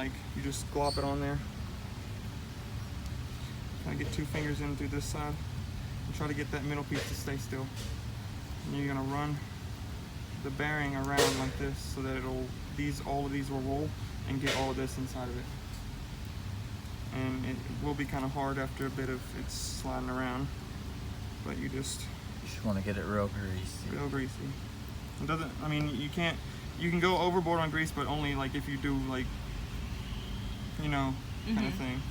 like you just glop it on there. Kind of get 2 fingers in through this side and try to get that middle piece to stay still. And you're gonna run the bearing around like this so that all of these will roll and get all of this inside of it. And it will be kind of hard after a bit of it's sliding around, but you just want to get it real greasy. Real greasy. It doesn't. I mean, you can go overboard on grease, but only like if you do like, you know, kind of thing.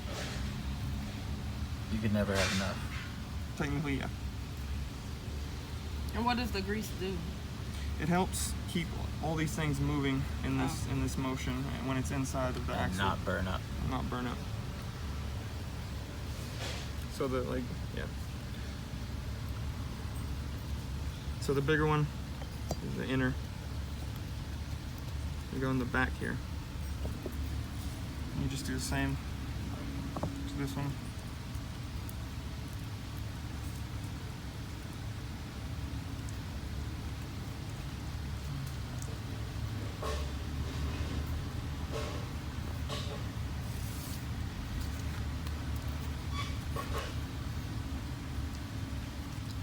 You could never have enough. Technically, yeah. And what does the grease do? It helps keep all these things moving in this motion when it's inside of the axle. Not burn up. Not burn up. So So the bigger one is the inner. You go in the back here. You just do the same to this one.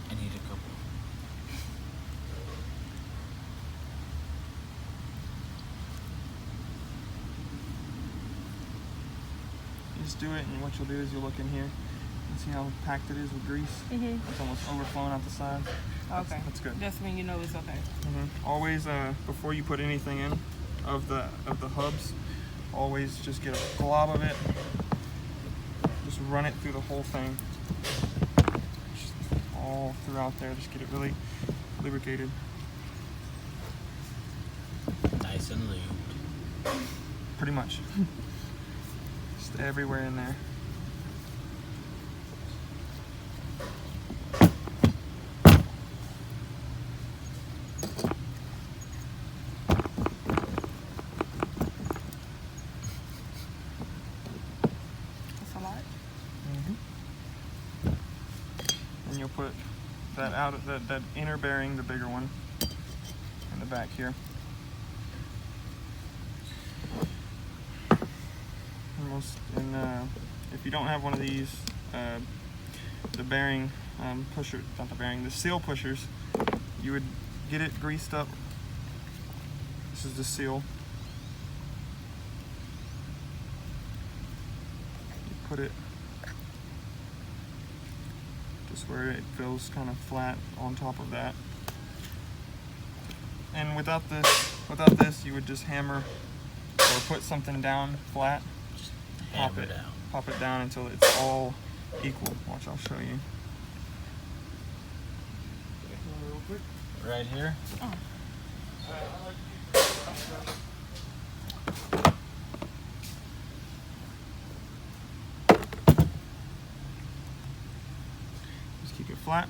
I need a couple. You just do it, and what you'll do is you'll look in here and see how packed it is with grease. It's almost overflowing out the sides. Okay. That's good. That's when you know it's okay. Always, before you put anything in of the hubs, always just get a glob of it. Just run it through the whole thing. Just all throughout there. Just get it really lubricated. Nice and lubed. Pretty much. Just everywhere in there. That's a lot. And you'll put that out of that inner bearing, the bigger one, in the back here. If you don't have one of these, the bearing pusher, not the bearing, the seal pushers, you would get it greased up. This is the seal. You put it just where it feels kind of flat on top of that. And without this, you would just hammer or put something down flat. Pop it down until it's all equal. Watch, I'll show you. Real quick. Right here? Oh. Just keep it flat.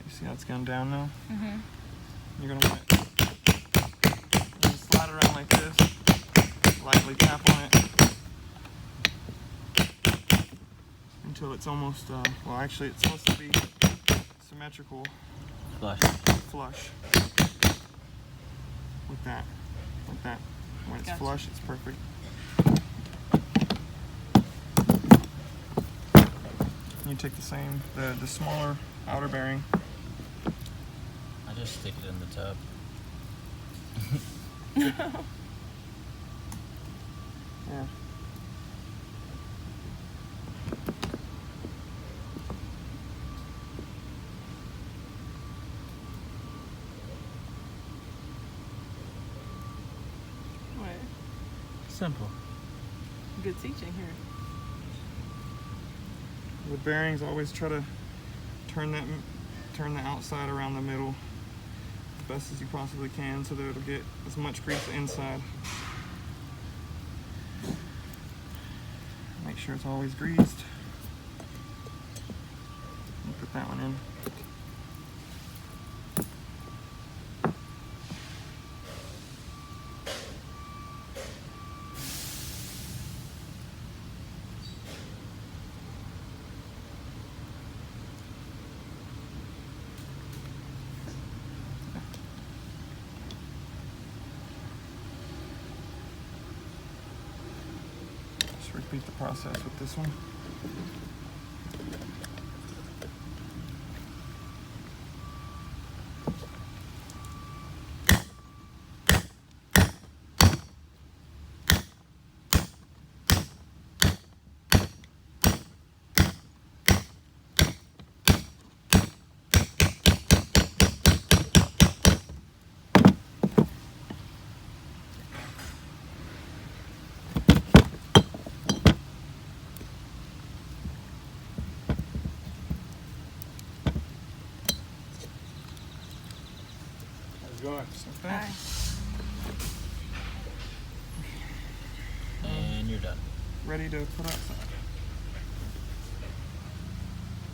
See how it's gone down now? You're gonna want it. Just slide around like this. Lightly tap on it until it's almost, well, actually, it's supposed to be symmetrical. Flush. Flush. Like that. Like that. When it's Gotcha. flush, it's perfect. You take the same, the smaller outer bearing. I just stick it in the tub. Yeah. What? Simple. Good teaching here. The bearings, always try to turn the outside around the middle as best as you possibly can so that it'll get as much grease inside. Make sure it's always greased. that one in. Just repeat the process with this one. How's it going? Same thing. Hi. And you're done. Ready to put outside.